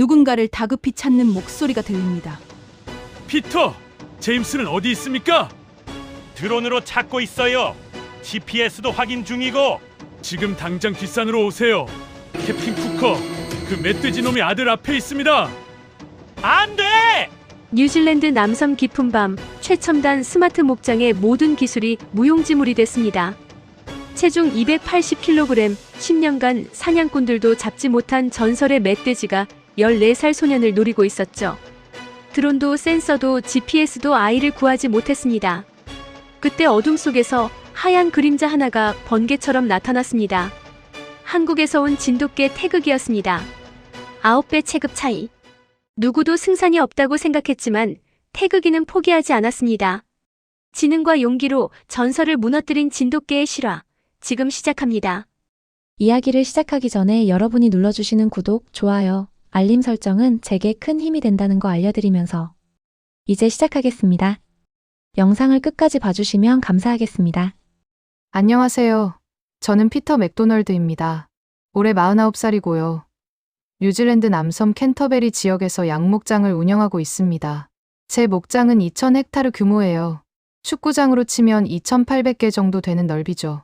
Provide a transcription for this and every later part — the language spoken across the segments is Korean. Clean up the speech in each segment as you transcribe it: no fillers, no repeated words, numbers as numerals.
누군가를 다급히 찾는 목소리가 들립니다. 피터! 제임스는 어디 있습니까? 드론으로 찾고 있어요. GPS도 확인 중이고. 지금 당장 뒷산으로 오세요. 캡틴 쿠커, 그 멧돼지 놈이 아들 앞에 있습니다. 안 돼! 뉴질랜드 남섬 깊은 밤 최첨단 스마트 목장의 모든 기술이 무용지물이 됐습니다. 체중 280kg, 10년간 사냥꾼들도 잡지 못한 전설의 멧돼지가 14살 소년을 노리고 있었죠. 드론도 센서도 GPS도 아이를 구하지 못했습니다. 그때 어둠 속에서 하얀 그림자 하나가 번개처럼 나타났습니다. 한국에서 온 진돗개 태극이었습니다. 9배 체급 차이. 누구도 승산이 없다고 생각했지만 태극이는 포기하지 않았습니다. 지능과 용기로 전설을 무너뜨린 진돗개의 실화, 지금 시작합니다. 이야기를 시작하기 전에 여러분이 눌러주시는 구독, 좋아요, 알림 설정은 제게 큰 힘이 된다는 거 알려드리면서 이제 시작하겠습니다. 영상을 끝까지 봐주시면 감사하겠습니다. 안녕하세요. 저는 피터 맥도널드입니다. 올해 49살이고요. 뉴질랜드 남섬 캔터베리 지역에서 양목장을 운영하고 있습니다. 제 목장은 2,000헥타르 규모예요. 축구장으로 치면 2,800개 정도 되는 넓이죠.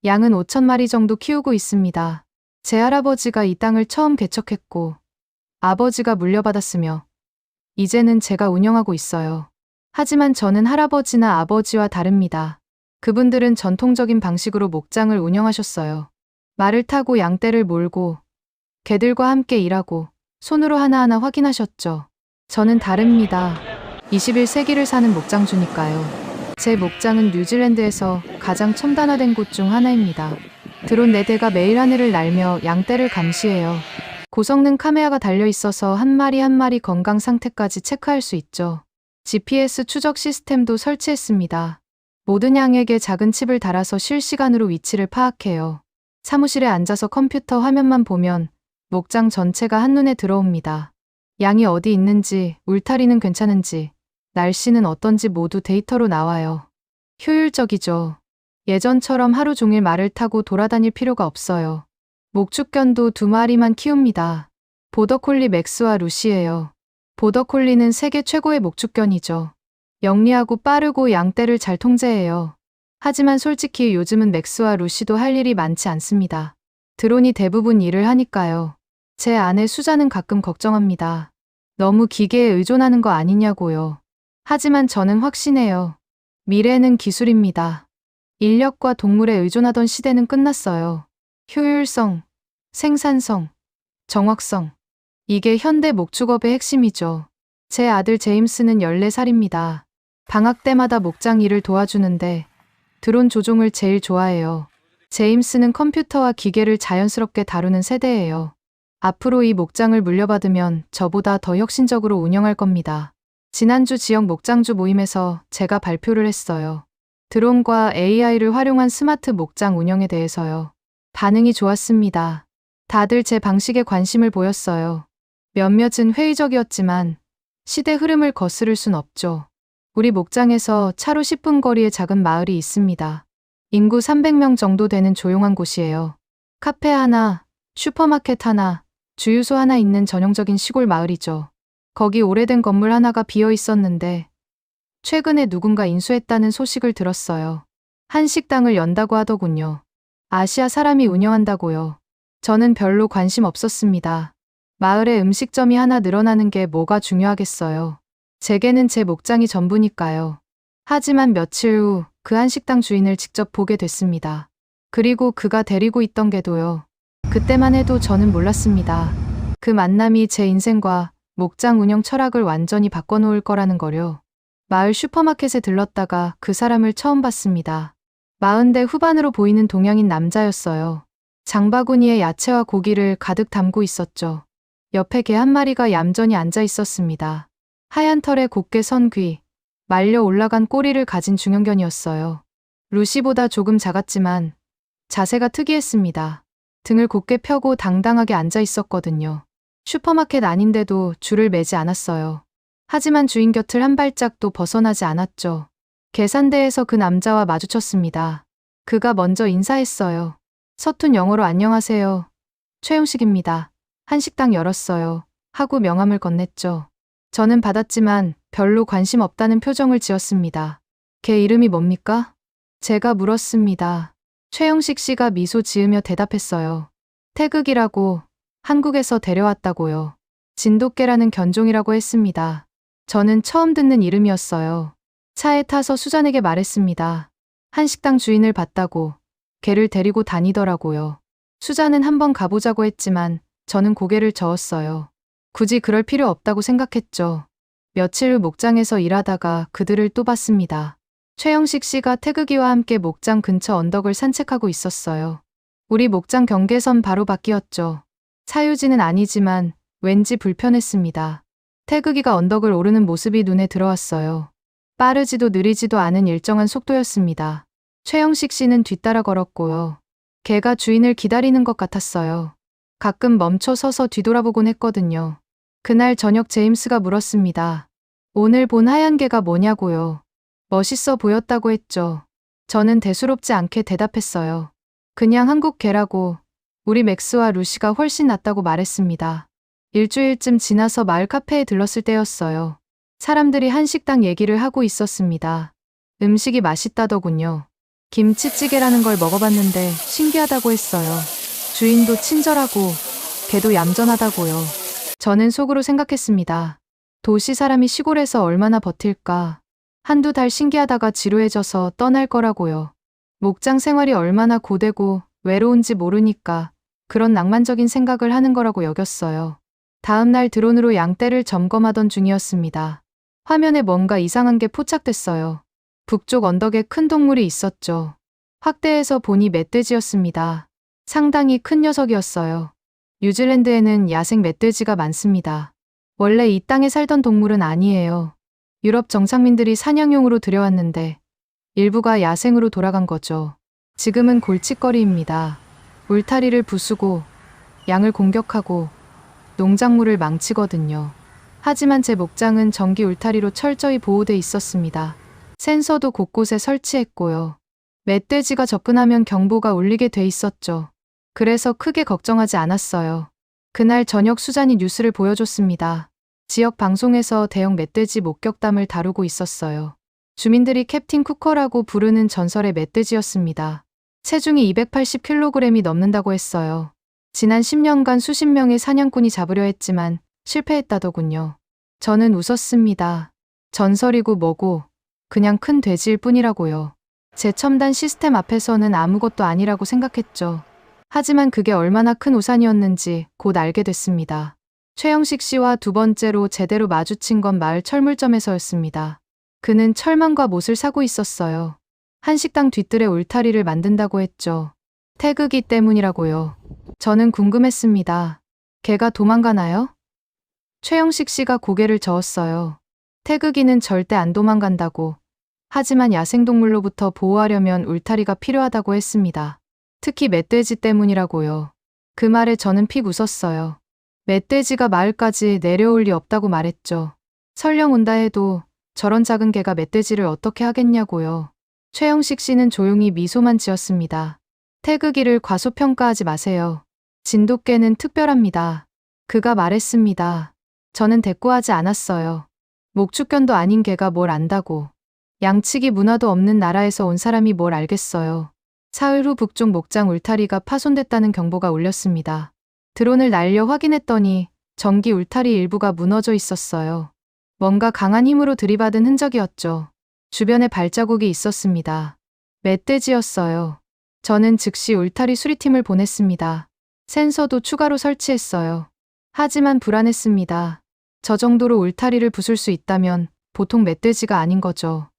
양은 5,000마리 정도 키우고 있습니다. 제 할아버지가 이 땅을 처음 개척했고 아버지가 물려받았으며 이제는 제가 운영하고 있어요. 하지만 저는 할아버지나 아버지와 다릅니다. 그분들은 전통적인 방식으로 목장을 운영하셨어요. 말을 타고 양떼를 몰고 개들과 함께 일하고 손으로 하나하나 확인하셨죠. 저는 다릅니다. 21세기를 사는 목장주니까요. 제 목장은 뉴질랜드에서 가장 첨단화된 곳 중 하나입니다. 드론 4대가 매일 하늘을 날며 양떼를 감시해요. 고성능 카메라가 달려 있어서 한 마리 한 마리 건강 상태까지 체크할 수 있죠. GPS 추적 시스템도 설치했습니다. 모든 양에게 작은 칩을 달아서 실시간으로 위치를 파악해요. 사무실에 앉아서 컴퓨터 화면만 보면 목장 전체가 한눈에 들어옵니다. 양이 어디 있는지, 울타리는 괜찮은지, 날씨는 어떤지 모두 데이터로 나와요. 효율적이죠. 예전처럼 하루 종일 말을 타고 돌아다닐 필요가 없어요. 목축견도 2마리만 키웁니다. 보더콜리 맥스와 루시예요. 보더콜리는 세계 최고의 목축견이죠. 영리하고 빠르고 양떼를 잘 통제해요. 하지만 솔직히 요즘은 맥스와 루시도 할 일이 많지 않습니다. 드론이 대부분 일을 하니까요. 제 아내 수자는 가끔 걱정합니다. 너무 기계에 의존하는 거 아니냐고요. 하지만 저는 확신해요. 미래는 기술입니다. 인력과 동물에 의존하던 시대는 끝났어요. 효율성, 생산성, 정확성. 이게 현대 목축업의 핵심이죠. 제 아들 제임스는 14살입니다. 방학 때마다 목장 일을 도와주는데 드론 조종을 제일 좋아해요. 제임스는 컴퓨터와 기계를 자연스럽게 다루는 세대예요. 앞으로 이 목장을 물려받으면 저보다 더 혁신적으로 운영할 겁니다. 지난주 지역 목장주 모임에서 제가 발표를 했어요. 드론과 AI를 활용한 스마트 목장 운영에 대해서요. 반응이 좋았습니다. 다들 제 방식에 관심을 보였어요. 몇몇은 회의적이었지만 시대 흐름을 거스를 순 없죠. 우리 목장에서 차로 10분 거리에 작은 마을이 있습니다. 인구 300명 정도 되는 조용한 곳이에요. 카페 하나, 슈퍼마켓 하나, 주유소 하나 있는 전형적인 시골 마을이죠. 거기 오래된 건물 하나가 비어 있었는데 최근에 누군가 인수했다는 소식을 들었어요. 한식당을 연다고 하더군요. 아시아 사람이 운영한다고요. 저는 별로 관심 없었습니다. 마을에 음식점이 하나 늘어나는 게 뭐가 중요하겠어요. 제게는 제 목장이 전부니까요. 하지만 며칠 후 그 한식당 주인을 직접 보게 됐습니다. 그리고 그가 데리고 있던 개도요. 그때만 해도 저는 몰랐습니다. 그 만남이 제 인생과 목장 운영 철학을 완전히 바꿔놓을 거라는 거요. 마을 슈퍼마켓에 들렀다가 그 사람을 처음 봤습니다. 40대 후반으로 보이는 동양인 남자였어요. 장바구니에 야채와 고기를 가득 담고 있었죠. 옆에 개 한 마리가 얌전히 앉아 있었습니다. 하얀 털에 곱게 선 귀, 말려 올라간 꼬리를 가진 중형견이었어요. 루시보다 조금 작았지만 자세가 특이했습니다. 등을 곧게 펴고 당당하게 앉아 있었거든요. 슈퍼마켓 아닌데도 줄을 매지 않았어요. 하지만 주인 곁을 한 발짝도 벗어나지 않았죠. 계산대에서 그 남자와 마주쳤습니다. 그가 먼저 인사했어요. 서툰 영어로 안녕하세요. 최용식입니다. 한식당 열었어요. 하고 명함을 건넸죠. 저는 받았지만 별로 관심 없다는 표정을 지었습니다. 걔 이름이 뭡니까? 제가 물었습니다. 최영식 씨가 미소 지으며 대답했어요. 태극이라고, 한국에서 데려왔다고요. 진돗개라는 견종이라고 했습니다. 저는 처음 듣는 이름이었어요. 차에 타서 수잔에게 말했습니다. 한식당 주인을 봤다고, 걔를 데리고 다니더라고요. 수잔은 한번 가보자고 했지만 저는 고개를 저었어요. 굳이 그럴 필요 없다고 생각했죠. 며칠 후 목장에서 일하다가 그들을 또 봤습니다. 최영식 씨가 태극이와 함께 목장 근처 언덕을 산책하고 있었어요. 우리 목장 경계선 바로 밖이었죠. 사유지는 아니지만 왠지 불편했습니다. 태극이가 언덕을 오르는 모습이 눈에 들어왔어요. 빠르지도 느리지도 않은 일정한 속도였습니다. 최영식 씨는 뒤따라 걸었고요. 개가 주인을 기다리는 것 같았어요. 가끔 멈춰 서서 뒤돌아보곤 했거든요. 그날 저녁 제임스가 물었습니다. 오늘 본 하얀 개가 뭐냐고요. 멋있어 보였다고 했죠. 저는 대수롭지 않게 대답했어요. 그냥 한국 개라고. 우리 맥스와 루시가 훨씬 낫다고 말했습니다. 일주일쯤 지나서 마을 카페에 들렀을 때였어요. 사람들이 한식당 얘기를 하고 있었습니다. 음식이 맛있다더군요. 김치찌개라는 걸 먹어봤는데 신기하다고 했어요. 주인도 친절하고 개도 얌전하다고요. 저는 속으로 생각했습니다. 도시 사람이 시골에서 얼마나 버틸까. 한두 달 신기하다가 지루해져서 떠날 거라고요. 목장 생활이 얼마나 고되고 외로운지 모르니까 그런 낭만적인 생각을 하는 거라고 여겼어요. 다음 날 드론으로 양떼를 점검하던 중이었습니다. 화면에 뭔가 이상한 게 포착됐어요. 북쪽 언덕에 큰 동물이 있었죠. 확대해서 보니 멧돼지였습니다. 상당히 큰 녀석이었어요. 뉴질랜드에는 야생 멧돼지가 많습니다. 원래 이 땅에 살던 동물은 아니에요. 유럽 정착민들이 사냥용으로 들여왔는데 일부가 야생으로 돌아간 거죠. 지금은 골칫거리입니다. 울타리를 부수고 양을 공격하고 농작물을 망치거든요. 하지만 제 목장은 전기 울타리로 철저히 보호돼 있었습니다. 센서도 곳곳에 설치했고요. 멧돼지가 접근하면 경보가 울리게 돼 있었죠. 그래서 크게 걱정하지 않았어요. 그날 저녁 수잔이 뉴스를 보여줬습니다. 지역 방송에서 대형 멧돼지 목격담을 다루고 있었어요. 주민들이 캡틴 쿠커라고 부르는 전설의 멧돼지였습니다. 체중이 280kg이 넘는다고 했어요. 지난 10년간 수십 명의 사냥꾼이 잡으려 했지만 실패했다더군요. 저는 웃었습니다. 전설이고 뭐고 그냥 큰 돼지일 뿐이라고요. 제 첨단 시스템 앞에서는 아무것도 아니라고 생각했죠. 하지만 그게 얼마나 큰 우산이었는지 곧 알게 됐습니다. 최영식 씨와 두 번째로 제대로 마주친 건 마을 철물점에서였습니다. 그는 철망과 못을 사고 있었어요. 한식당 뒤뜰에 울타리를 만든다고 했죠. 태극이 때문이라고요. 저는 궁금했습니다. 걔가 도망가나요? 최영식 씨가 고개를 저었어요. 태극이는 절대 안 도망간다고. 하지만 야생동물로부터 보호하려면 울타리가 필요하다고 했습니다. 특히 멧돼지 때문이라고요. 그 말에 저는 픽 웃었어요. 멧돼지가 마을까지 내려올 리 없다고 말했죠. 설령 온다 해도 저런 작은 개가 멧돼지를 어떻게 하겠냐고요. 최영식 씨는 조용히 미소만 지었습니다. 태극이를 과소평가하지 마세요. 진돗개는 특별합니다. 그가 말했습니다. 저는 대꾸하지 않았어요. 목축견도 아닌 개가 뭘 안다고. 양치기 문화도 없는 나라에서 온 사람이 뭘 알겠어요. 사흘 후 북쪽 목장 울타리가 파손됐다는 경보가 울렸습니다. 드론을 날려 확인했더니 전기 울타리 일부가 무너져 있었어요. 뭔가 강한 힘으로 들이받은 흔적이었죠. 주변에 발자국이 있었습니다. 멧돼지였어요. 저는 즉시 울타리 수리팀을 보냈습니다. 센서도 추가로 설치했어요. 하지만 불안했습니다. 저 정도로 울타리를 부술 수 있다면 보통 멧돼지가 아닌 거죠.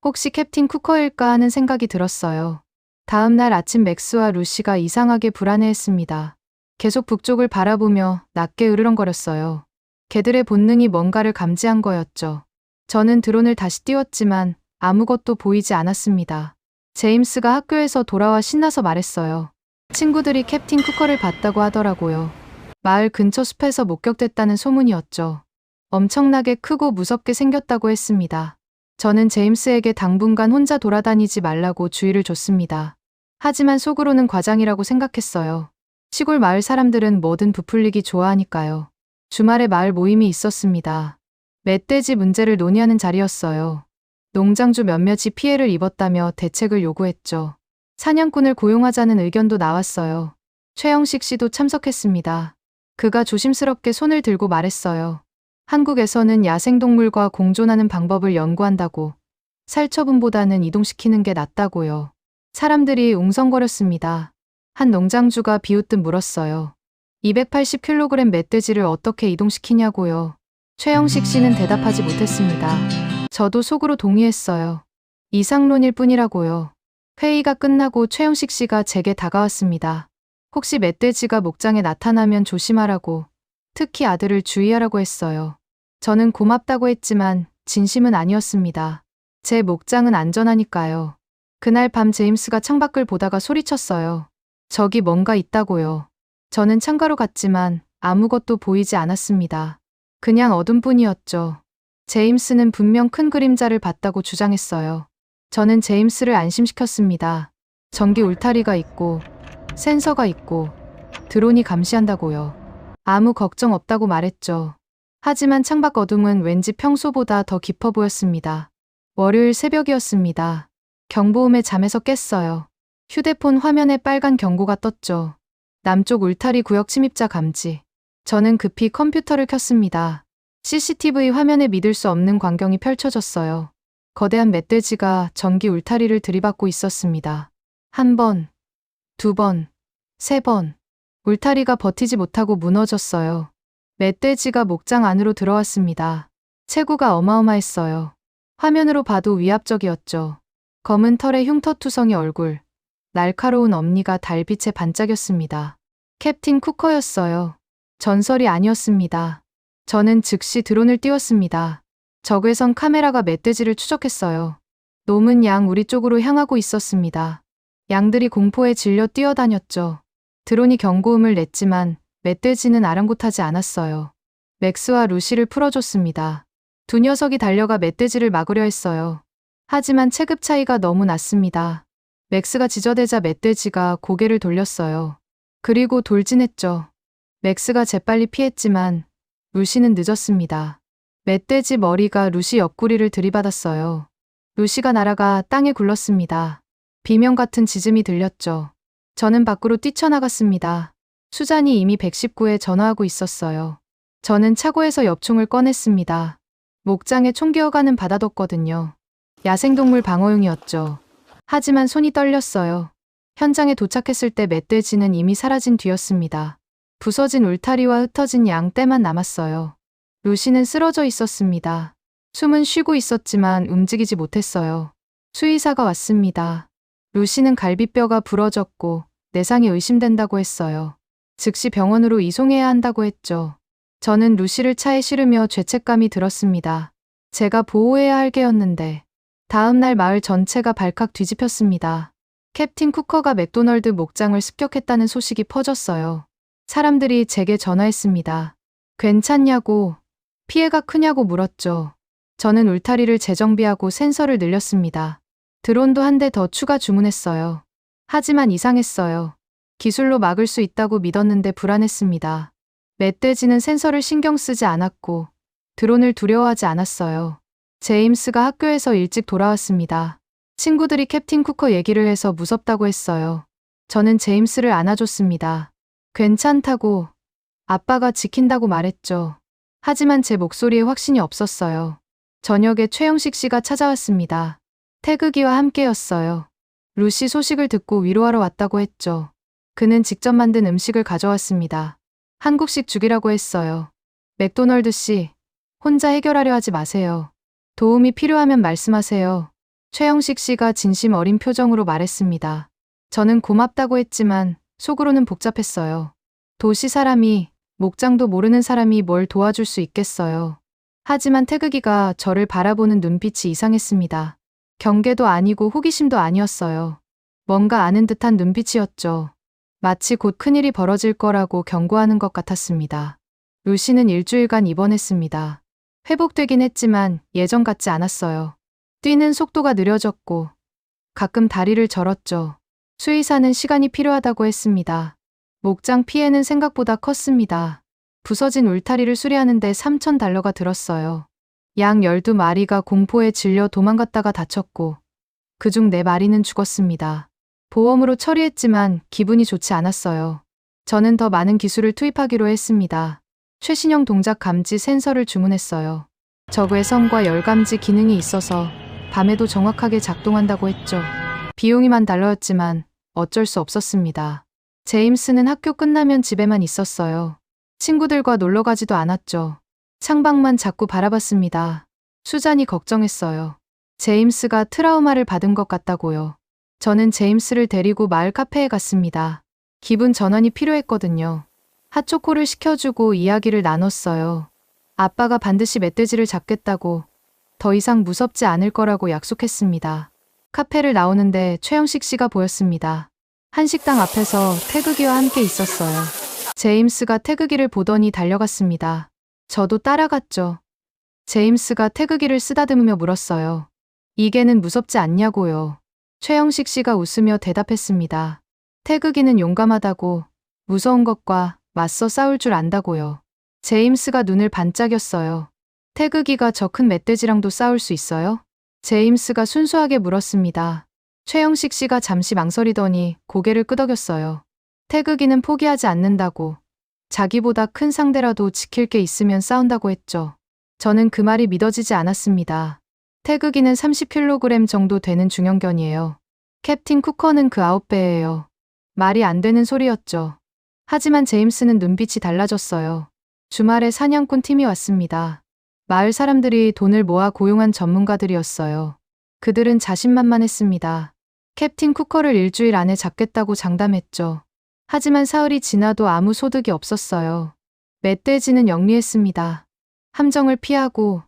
혹시 캡틴 쿠커일까 하는 생각이 들었어요. 다음 날 아침 맥스와 루시가 이상하게 불안해했습니다. 계속 북쪽을 바라보며 낮게 으르렁거렸어요. 개들의 본능이 뭔가를 감지한 거였죠. 저는 드론을 다시 띄웠지만 아무것도 보이지 않았습니다. 제임스가 학교에서 돌아와 신나서 말했어요. 친구들이 캡틴 쿠커를 봤다고 하더라고요. 마을 근처 숲에서 목격됐다는 소문이었죠. 엄청나게 크고 무섭게 생겼다고 했습니다. 저는 제임스에게 당분간 혼자 돌아다니지 말라고 주의를 줬습니다. 하지만 속으로는 과장이라고 생각했어요. 시골 마을 사람들은 뭐든 부풀리기 좋아하니까요. 주말에 마을 모임이 있었습니다. 멧돼지 문제를 논의하는 자리였어요. 농장주 몇몇이 피해를 입었다며 대책을 요구했죠. 사냥꾼을 고용하자는 의견도 나왔어요. 최영식 씨도 참석했습니다. 그가 조심스럽게 손을 들고 말했어요. 한국에서는 야생동물과 공존하는 방법을 연구한다고. 살처분보다는 이동시키는 게 낫다고요. 사람들이 웅성거렸습니다. 한 농장주가 비웃듯 물었어요. 280kg 멧돼지를 어떻게 이동시키냐고요. 최영식 씨는 대답하지 못했습니다. 저도 속으로 동의했어요. 이상론일 뿐이라고요. 회의가 끝나고 최영식 씨가 제게 다가왔습니다. 혹시 멧돼지가 목장에 나타나면 조심하라고, 특히 아들을 주의하라고 했어요. 저는 고맙다고 했지만 진심은 아니었습니다. 제 목장은 안전하니까요. 그날 밤 제임스가 창밖을 보다가 소리쳤어요. 저기 뭔가 있다고요. 저는 창가로 갔지만 아무것도 보이지 않았습니다. 그냥 어둠뿐이었죠. 제임스는 분명 큰 그림자를 봤다고 주장했어요. 저는 제임스를 안심시켰습니다. 전기 울타리가 있고 센서가 있고 드론이 감시한다고요. 아무 걱정 없다고 말했죠. 하지만 창밖 어둠은 왠지 평소보다 더 깊어 보였습니다. 월요일 새벽이었습니다. 경보음에 잠에서 깼어요. 휴대폰 화면에 빨간 경고가 떴죠. 남쪽 울타리 구역 침입자 감지. 저는 급히 컴퓨터를 켰습니다. CCTV 화면에 믿을 수 없는 광경이 펼쳐졌어요. 거대한 멧돼지가 전기 울타리를 들이받고 있었습니다. 한 번, 두 번, 세 번. 울타리가 버티지 못하고 무너졌어요. 멧돼지가 목장 안으로 들어왔습니다. 체구가 어마어마했어요. 화면으로 봐도 위압적이었죠. 검은 털에 흉터투성이 얼굴, 날카로운 엄니가 달빛에 반짝였습니다. 캡틴 쿠커였어요. 전설이 아니었습니다. 저는 즉시 드론을 띄웠습니다. 적외선 카메라가 멧돼지를 추적했어요. 놈은 양 우리 쪽으로 향하고 있었습니다. 양들이 공포에 질려 뛰어다녔죠. 드론이 경고음을 냈지만 멧돼지는 아랑곳하지 않았어요. 맥스와 루시를 풀어줬습니다. 두 녀석이 달려가 멧돼지를 막으려 했어요. 하지만 체급 차이가 너무 났습니다. 맥스가 지저대자 멧돼지가 고개를 돌렸어요. 그리고 돌진했죠. 맥스가 재빨리 피했지만 루시는 늦었습니다. 멧돼지 머리가 루시 옆구리를 들이받았어요. 루시가 날아가 땅에 굴렀습니다. 비명 같은 짖음이 들렸죠. 저는 밖으로 뛰쳐나갔습니다. 수잔이 이미 119에 전화하고 있었어요. 저는 차고에서 엽총을 꺼냈습니다. 목장에 총 기어가는 바다뒀거든요. 야생동물 방어용이었죠. 하지만 손이 떨렸어요. 현장에 도착했을 때 멧돼지는 이미 사라진 뒤였습니다. 부서진 울타리와 흩어진 양 떼만 남았어요. 루시는 쓰러져 있었습니다. 숨은 쉬고 있었지만 움직이지 못했어요. 수의사가 왔습니다. 루시는 갈비뼈가 부러졌고 내상이 의심된다고 했어요. 즉시 병원으로 이송해야 한다고 했죠. 저는 루시를 차에 실으며 죄책감이 들었습니다. 제가 보호해야 할 개였는데. 다음 날 마을 전체가 발칵 뒤집혔습니다. 캡틴 쿠커가 맥도널드 목장을 습격했다는 소식이 퍼졌어요. 사람들이 제게 전화했습니다. 괜찮냐고, 피해가 크냐고 물었죠. 저는 울타리를 재정비하고 센서를 늘렸습니다. 드론도 한 대 더 추가 주문했어요. 하지만 이상했어요. 기술로 막을 수 있다고 믿었는데 불안했습니다. 멧돼지는 센서를 신경 쓰지 않았고 드론을 두려워하지 않았어요. 제임스가 학교에서 일찍 돌아왔습니다. 친구들이 캡틴 쿠커 얘기를 해서 무섭다고 했어요. 저는 제임스를 안아줬습니다. 괜찮다고, 아빠가 지킨다고 말했죠. 하지만 제 목소리에 확신이 없었어요. 저녁에 최영식 씨가 찾아왔습니다. 태극이와 함께였어요. 루시 소식을 듣고 위로하러 왔다고 했죠. 그는 직접 만든 음식을 가져왔습니다. 한국식 죽이라고 했어요. 맥도널드 씨, 혼자 해결하려 하지 마세요. 도움이 필요하면 말씀하세요. 최영식 씨가 진심 어린 표정으로 말했습니다. 저는 고맙다고 했지만 속으로는 복잡했어요. 도시 사람이, 목장도 모르는 사람이 뭘 도와줄 수 있겠어요. 하지만 태극이가 저를 바라보는 눈빛이 이상했습니다. 경계도 아니고 호기심도 아니었어요. 뭔가 아는 듯한 눈빛이었죠. 마치 곧 큰일이 벌어질 거라고 경고하는 것 같았습니다. 루시는 일주일간 입원했습니다. 회복되긴 했지만 예전 같지 않았어요. 뛰는 속도가 느려졌고 가끔 다리를 절었죠. 수의사는 시간이 필요하다고 했습니다. 목장 피해는 생각보다 컸습니다. 부서진 울타리를 수리하는데 3,000달러가 들었어요. 양 12마리가 공포에 질려 도망갔다가 다쳤고 그중 4마리는 죽었습니다. 보험으로 처리했지만 기분이 좋지 않았어요. 저는 더 많은 기술을 투입하기로 했습니다. 최신형 동작 감지 센서를 주문했어요. 적외선과 열 감지 기능이 있어서 밤에도 정확하게 작동한다고 했죠. 비용이 $10,000였지만 어쩔 수 없었습니다. 제임스는 학교 끝나면 집에만 있었어요. 친구들과 놀러 가지도 않았죠. 창밖만 자꾸 바라봤습니다. 수잔이 걱정했어요. 제임스가 트라우마를 받은 것 같다고요. 저는 제임스를 데리고 마을 카페에 갔습니다. 기분 전환이 필요했거든요. 핫초코를 시켜주고 이야기를 나눴어요. 아빠가 반드시 멧돼지를 잡겠다고, 더 이상 무섭지 않을 거라고 약속했습니다. 카페를 나오는데 최영식 씨가 보였습니다. 한식당 앞에서 태극기와 함께 있었어요. 제임스가 태극기를 보더니 달려갔습니다. 저도 따라갔죠. 제임스가 태극기를 쓰다듬으며 물었어요. 이게는 무섭지 않냐고요. 최영식 씨가 웃으며 대답했습니다. 태극기는 용감하다고, 무서운 것과 맞서 싸울 줄 안다고요. 제임스가 눈을 반짝였어요. 태극기가 저 큰 멧돼지랑도 싸울 수 있어요? 제임스가 순수하게 물었습니다. 최영식 씨가 잠시 망설이더니 고개를 끄덕였어요. 태극기는 포기하지 않는다고, 자기보다 큰 상대라도 지킬 게 있으면 싸운다고 했죠. 저는 그 말이 믿어지지 않았습니다. 태극기는 30kg 정도 되는 중형견이에요. 캡틴 쿠커는 그 9배예요. 말이 안 되는 소리였죠. 하지만 제임스는 눈빛이 달라졌어요. 주말에 사냥꾼 팀이 왔습니다. 마을 사람들이 돈을 모아 고용한 전문가들이었어요. 그들은 자신만만했습니다. 캡틴 쿠커를 일주일 안에 잡겠다고 장담했죠. 하지만 사흘이 지나도 아무 소득이 없었어요. 멧돼지는 영리했습니다. 함정을 피하고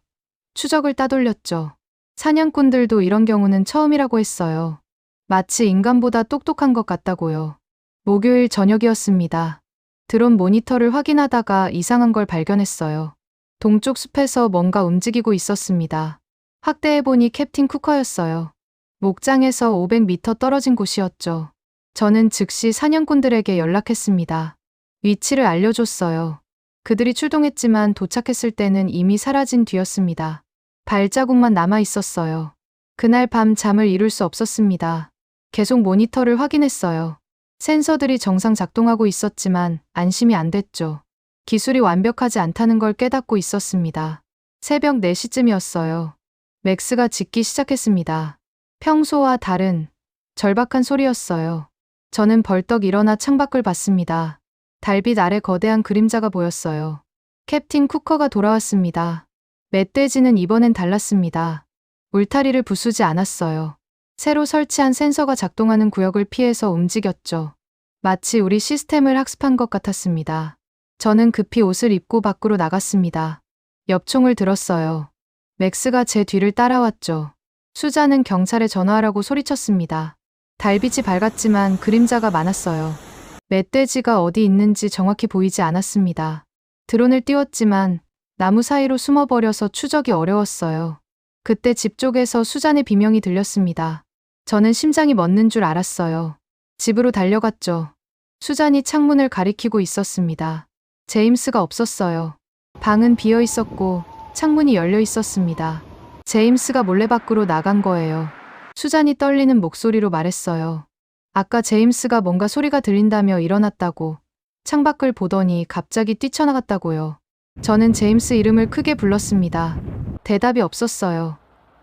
추적을 따돌렸죠. 사냥꾼들도 이런 경우는 처음이라고 했어요. 마치 인간보다 똑똑한 것 같다고요. 목요일 저녁이었습니다. 드론 모니터를 확인하다가 이상한 걸 발견했어요. 동쪽 숲에서 뭔가 움직이고 있었습니다. 확대해보니 캡틴 쿠커였어요. 목장에서 500m 떨어진 곳이었죠. 저는 즉시 사냥꾼들에게 연락했습니다. 위치를 알려줬어요. 그들이 출동했지만 도착했을 때는 이미 사라진 뒤였습니다. 발자국만 남아 있었어요. 그날 밤 잠을 이룰 수 없었습니다. 계속 모니터를 확인했어요. 센서들이 정상 작동하고 있었지만 안심이 안 됐죠. 기술이 완벽하지 않다는 걸 깨닫고 있었습니다. 새벽 4시쯤이었어요. 맥스가 짖기 시작했습니다. 평소와 다른 절박한 소리였어요. 저는 벌떡 일어나 창밖을 봤습니다. 달빛 아래 거대한 그림자가 보였어요. 캡틴 쿠커가 돌아왔습니다. 멧돼지는 이번엔 달랐습니다. 울타리를 부수지 않았어요. 새로 설치한 센서가 작동하는 구역을 피해서 움직였죠. 마치 우리 시스템을 학습한 것 같았습니다. 저는 급히 옷을 입고 밖으로 나갔습니다. 엽총을 들었어요. 맥스가 제 뒤를 따라왔죠. 수자는 경찰에 전화하라고 소리쳤습니다. 달빛이 밝았지만 그림자가 많았어요. 멧돼지가 어디 있는지 정확히 보이지 않았습니다. 드론을 띄웠지만 나무 사이로 숨어버려서 추적이 어려웠어요. 그때 집 쪽에서 수잔의 비명이 들렸습니다. 저는 심장이 멎는 줄 알았어요. 집으로 달려갔죠. 수잔이 창문을 가리키고 있었습니다. 제임스가 없었어요. 방은 비어 있었고 창문이 열려 있었습니다. 제임스가 몰래 밖으로 나간 거예요. 수잔이 떨리는 목소리로 말했어요. 아까 제임스가 뭔가 소리가 들린다며 일어났다고. 창밖을 보더니 갑자기 뛰쳐나갔다고요. 저는 제임스 이름을 크게 불렀습니다. 대답이 없었어요.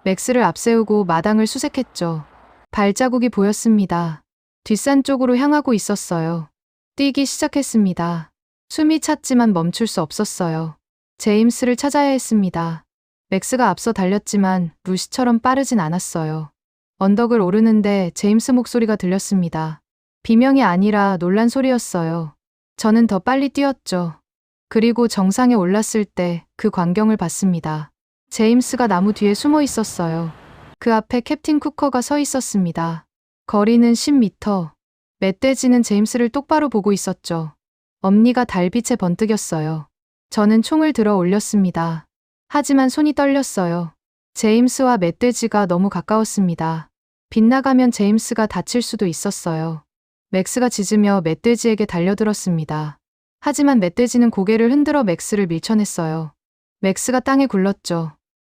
맥스를 앞세우고 마당을 수색했죠. 발자국이 보였습니다. 뒷산 쪽으로 향하고 있었어요. 뛰기 시작했습니다. 숨이 찼지만 멈출 수 없었어요. 제임스를 찾아야 했습니다. 맥스가 앞서 달렸지만 루시처럼 빠르진 않았어요. 언덕을 오르는데 제임스 목소리가 들렸습니다. 비명이 아니라 놀란 소리였어요. 저는 더 빨리 뛰었죠. 그리고 정상에 올랐을 때 그 광경을 봤습니다. 제임스가 나무 뒤에 숨어 있었어요. 그 앞에 캡틴 쿠커가 서 있었습니다. 거리는 10m. 멧돼지는 제임스를 똑바로 보고 있었죠. 엄니가 달빛에 번뜩였어요. 저는 총을 들어 올렸습니다. 하지만 손이 떨렸어요. 제임스와 멧돼지가 너무 가까웠습니다. 빗나가면 제임스가 다칠 수도 있었어요. 맥스가 짖으며 멧돼지에게 달려들었습니다. 하지만 멧돼지는 고개를 흔들어 맥스를 밀쳐냈어요. 맥스가 땅에 굴렀죠.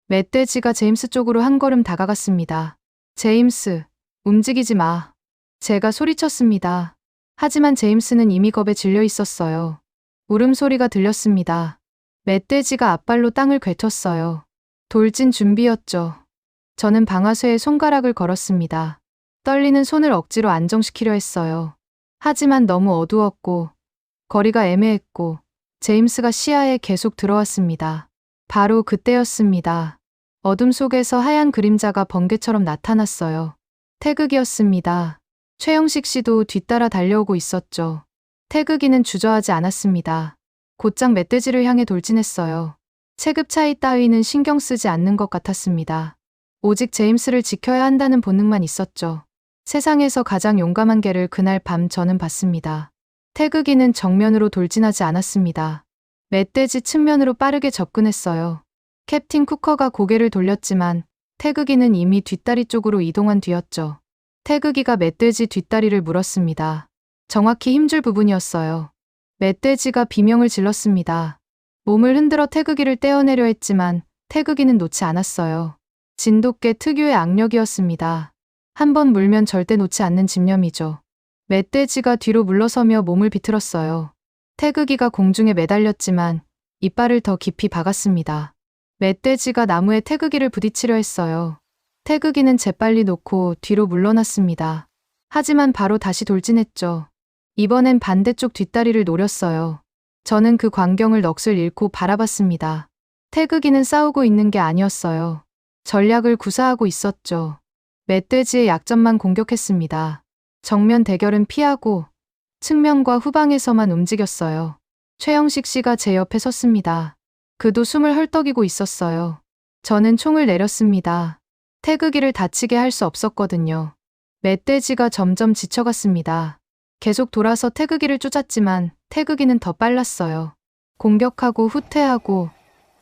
멧돼지가 제임스 쪽으로 한 걸음 다가갔습니다. 제임스, 움직이지 마. 제가 소리쳤습니다. 하지만 제임스는 이미 겁에 질려 있었어요. 울음소리가 들렸습니다. 멧돼지가 앞발로 땅을 괴텄어요. 돌진 준비였죠. 저는 방아쇠에 손가락을 걸었습니다. 떨리는 손을 억지로 안정시키려 했어요. 하지만 너무 어두웠고 거리가 애매했고 제임스가 시야에 계속 들어왔습니다. 바로 그때였습니다. 어둠 속에서 하얀 그림자가 번개처럼 나타났어요. 태극이었습니다. 최영식 씨도 뒤따라 달려오고 있었죠. 태극이는 주저하지 않았습니다. 곧장 멧돼지를 향해 돌진했어요. 체급 차이 따위는 신경 쓰지 않는 것 같았습니다. 오직 제임스를 지켜야 한다는 본능만 있었죠. 세상에서 가장 용감한 개를 그날 밤 저는 봤습니다. 태극이는 정면으로 돌진하지 않았습니다. 멧돼지 측면으로 빠르게 접근했어요. 캡틴 쿠커가 고개를 돌렸지만 태극이는 이미 뒷다리 쪽으로 이동한 뒤였죠. 태극이가 멧돼지 뒷다리를 물었습니다. 정확히 힘줄 부분이었어요. 멧돼지가 비명을 질렀습니다. 몸을 흔들어 태극이를 떼어내려 했지만 태극이는 놓지 않았어요. 진돗개 특유의 악력이었습니다. 한 번 물면 절대 놓지 않는 집념이죠. 멧돼지가 뒤로 물러서며 몸을 비틀었어요. 태극이가 공중에 매달렸지만 이빨을 더 깊이 박았습니다. 멧돼지가 나무에 태극이를 부딪히려 했어요. 태극이는 재빨리 놓고 뒤로 물러났습니다. 하지만 바로 다시 돌진했죠. 이번엔 반대쪽 뒷다리를 노렸어요. 저는 그 광경을 넋을 잃고 바라봤습니다. 태극이는 싸우고 있는 게 아니었어요. 전략을 구사하고 있었죠. 멧돼지의 약점만 공격했습니다. 정면 대결은 피하고 측면과 후방에서만 움직였어요. 최영식 씨가 제 옆에 섰습니다. 그도 숨을 헐떡이고 있었어요. 저는 총을 내렸습니다. 태극이를 다치게 할 수 없었거든요. 멧돼지가 점점 지쳐갔습니다. 계속 돌아서 태극이를 쫓았지만 태극이는 더 빨랐어요. 공격하고 후퇴하고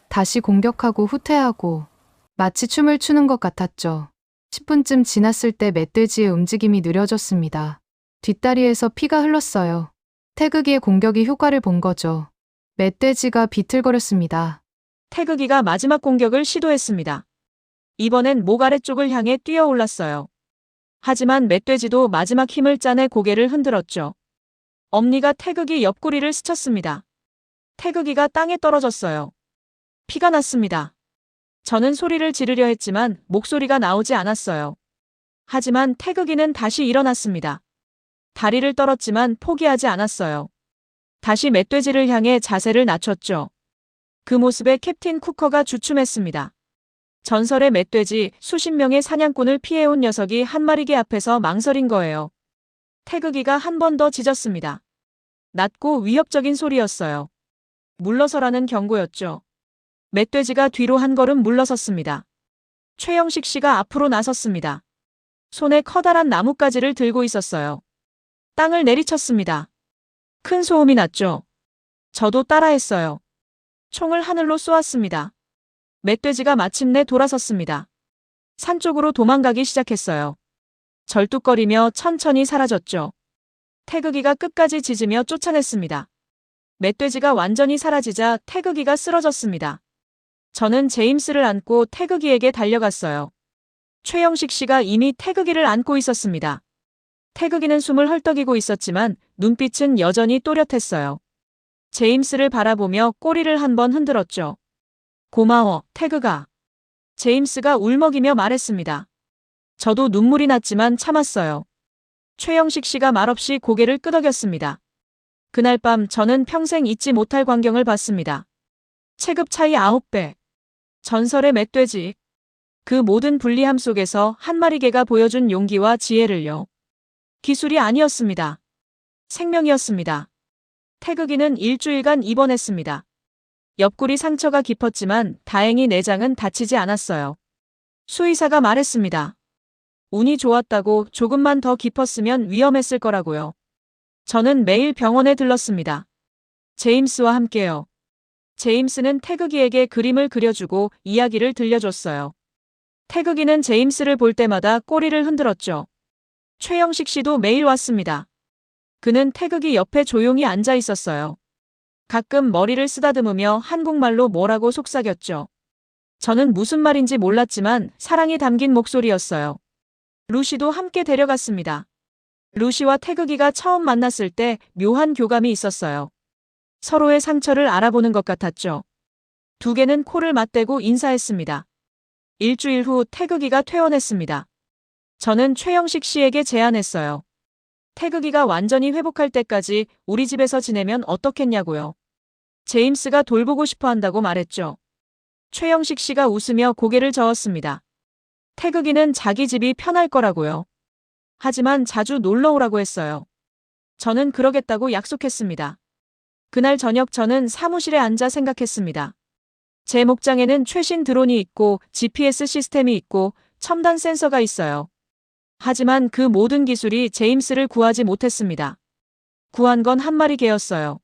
다시 공격하고 후퇴하고 마치 춤을 추는 것 같았죠. 10분쯤 지났을 때 멧돼지의 움직임이 느려졌습니다. 뒷다리에서 피가 흘렀어요. 태극이의 공격이 효과를 본 거죠. 멧돼지가 비틀거렸습니다. 태극이가 마지막 공격을 시도했습니다. 이번엔 목 아래쪽을 향해 뛰어올랐어요. 하지만 멧돼지도 마지막 힘을 짜내 고개를 흔들었죠. 엄니가 태극이 옆구리를 스쳤습니다. 태극이가 땅에 떨어졌어요. 피가 났습니다. 저는 소리를 지르려 했지만 목소리가 나오지 않았어요. 하지만 태극이는 다시 일어났습니다. 다리를 떨었지만 포기하지 않았어요. 다시 멧돼지를 향해 자세를 낮췄죠. 그 모습에 캡틴 쿠커가 주춤했습니다. 전설의 멧돼지, 수십 명의 사냥꾼을 피해온 녀석이 한 마리 개 앞에서 망설인 거예요. 태극이가 한 번 더 짖었습니다. 낮고 위협적인 소리였어요. 물러서라는 경고였죠. 멧돼지가 뒤로 한 걸음 물러섰습니다. 최영식 씨가 앞으로 나섰습니다. 손에 커다란 나뭇가지를 들고 있었어요. 땅을 내리쳤습니다. 큰 소음이 났죠. 저도 따라했어요. 총을 하늘로 쏘았습니다. 멧돼지가 마침내 돌아섰습니다. 산 쪽으로 도망가기 시작했어요. 절뚝거리며 천천히 사라졌죠. 태극이가 끝까지 짖으며 쫓아냈습니다. 멧돼지가 완전히 사라지자 태극이가 쓰러졌습니다. 저는 제임스를 안고 태극이에게 달려갔어요. 최영식 씨가 이미 태극이를 안고 있었습니다. 태극이는 숨을 헐떡이고 있었지만 눈빛은 여전히 또렷했어요. 제임스를 바라보며 꼬리를 한번 흔들었죠. 고마워, 태극아. 제임스가 울먹이며 말했습니다. 저도 눈물이 났지만 참았어요. 최영식 씨가 말없이 고개를 끄덕였습니다. 그날 밤 저는 평생 잊지 못할 광경을 봤습니다. 체급 차이 9배. 전설의 멧돼지. 그 모든 불리함 속에서 한 마리 개가 보여준 용기와 지혜를요. 기술이 아니었습니다. 생명이었습니다. 태극이는 일주일간 입원했습니다. 옆구리 상처가 깊었지만 다행히 내장은 다치지 않았어요. 수의사가 말했습니다. 운이 좋았다고 조금만 더 깊었으면 위험했을 거라고요. 저는 매일 병원에 들렀습니다. 제임스와 함께요. 제임스는 태극이에게 그림을 그려주고 이야기를 들려줬어요. 태극이는 제임스를 볼 때마다 꼬리를 흔들었죠. 최영식 씨도 매일 왔습니다. 그는 태극이 옆에 조용히 앉아 있었어요. 가끔 머리를 쓰다듬으며 한국말로 뭐라고 속삭였죠. 저는 무슨 말인지 몰랐지만 사랑이 담긴 목소리였어요. 루시도 함께 데려갔습니다. 루시와 태극이가 처음 만났을 때 묘한 교감이 있었어요. 서로의 상처를 알아보는 것 같았죠. 두 개는 코를 맞대고 인사했습니다. 일주일 후 태극이가 퇴원했습니다. 저는 최영식 씨에게 제안했어요. 태극이가 완전히 회복할 때까지 우리 집에서 지내면 어떻겠냐고요. 제임스가 돌보고 싶어 한다고 말했죠. 최영식 씨가 웃으며 고개를 저었습니다. 태극이는 자기 집이 편할 거라고요. 하지만 자주 놀러 오라고 했어요. 저는 그러겠다고 약속했습니다. 그날 저녁 저는 사무실에 앉아 생각했습니다. 제 목장에는 최신 드론이 있고 GPS 시스템이 있고 첨단 센서가 있어요. 하지만 그 모든 기술이 제임스를 구하지 못했습니다. 구한 건 한 마리 개였어요.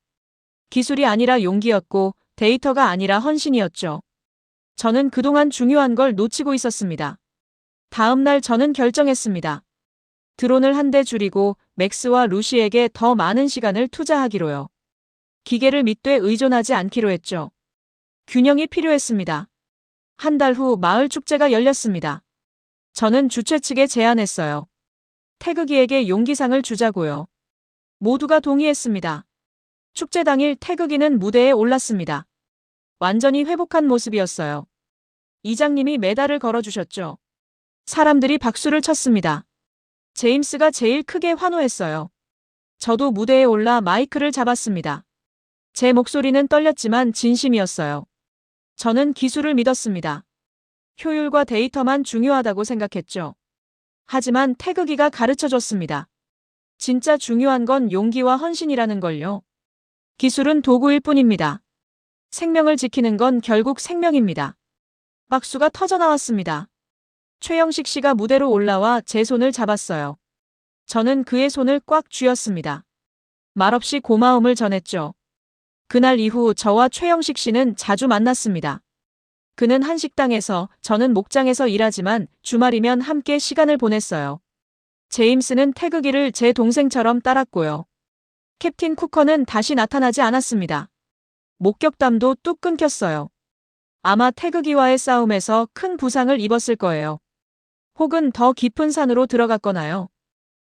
기술이 아니라 용기였고 데이터가 아니라 헌신이었죠. 저는 그동안 중요한 걸 놓치고 있었습니다. 다음 날 저는 결정했습니다. 드론을 한 대 줄이고 맥스와 루시에게 더 많은 시간을 투자하기로요. 기계를 믿되 의존하지 않기로 했죠. 균형이 필요했습니다. 한 달 후 마을 축제가 열렸습니다. 저는 주최 측에 제안했어요. 태극이에게 용기상을 주자고요. 모두가 동의했습니다. 축제 당일 태극이는 무대에 올랐습니다. 완전히 회복한 모습이었어요. 이장님이 메달을 걸어주셨죠. 사람들이 박수를 쳤습니다. 제임스가 제일 크게 환호했어요. 저도 무대에 올라 마이크를 잡았습니다. 제 목소리는 떨렸지만 진심이었어요. 저는 기술을 믿었습니다. 효율과 데이터만 중요하다고 생각했죠. 하지만 태극이가 가르쳐줬습니다. 진짜 중요한 건 용기와 헌신이라는 걸요. 기술은 도구일 뿐입니다. 생명을 지키는 건 결국 생명입니다. 박수가 터져나왔습니다. 최영식 씨가 무대로 올라와 제 손을 잡았어요. 저는 그의 손을 꽉 쥐었습니다. 말없이 고마움을 전했죠. 그날 이후 저와 최영식 씨는 자주 만났습니다. 그는 한식당에서, 저는 목장에서 일하지만 주말이면 함께 시간을 보냈어요. 제임스는 태극이를 제 동생처럼 따랐고요. 캡틴 쿠커는 다시 나타나지 않았습니다. 목격담도 뚝 끊겼어요. 아마 태극이와의 싸움에서 큰 부상을 입었을 거예요. 혹은 더 깊은 산으로 들어갔거나요.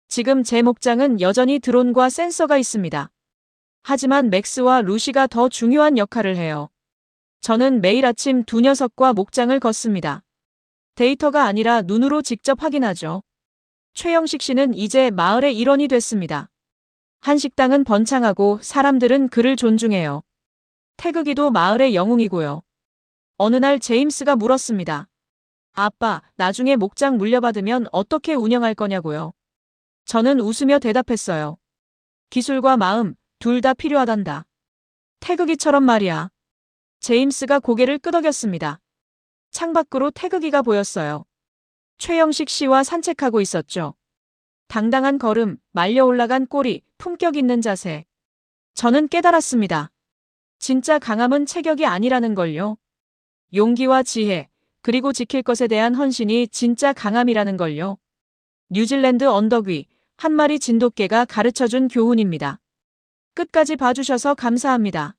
지금 제 목장은 여전히 드론과 센서가 있습니다. 하지만 맥스와 루시가 더 중요한 역할을 해요. 저는 매일 아침 두 녀석과 목장을 걷습니다. 데이터가 아니라 눈으로 직접 확인하죠. 최영식 씨는 이제 마을의 일원이 됐습니다. 한식당은 번창하고 사람들은 그를 존중해요. 태극이도 마을의 영웅이고요. 어느 날 제임스가 물었습니다. 아빠, 나중에 목장 물려받으면 어떻게 운영할 거냐고요. 저는 웃으며 대답했어요. 기술과 마음, 둘 다 필요하단다. 태극이처럼 말이야. 제임스가 고개를 끄덕였습니다. 창밖으로 태극이가 보였어요. 최영식 씨와 산책하고 있었죠. 당당한 걸음, 말려 올라간 꼬리, 품격 있는 자세. 저는 깨달았습니다. 진짜 강함은 체격이 아니라는 걸요. 용기와 지혜, 그리고 지킬 것에 대한 헌신이 진짜 강함이라는 걸요. 뉴질랜드 언덕 위, 한 마리 진돗개가 가르쳐준 교훈입니다. 끝까지 봐주셔서 감사합니다.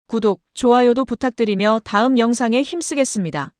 구독, 좋아요도 부탁드리며 다음 영상에 힘쓰겠습니다.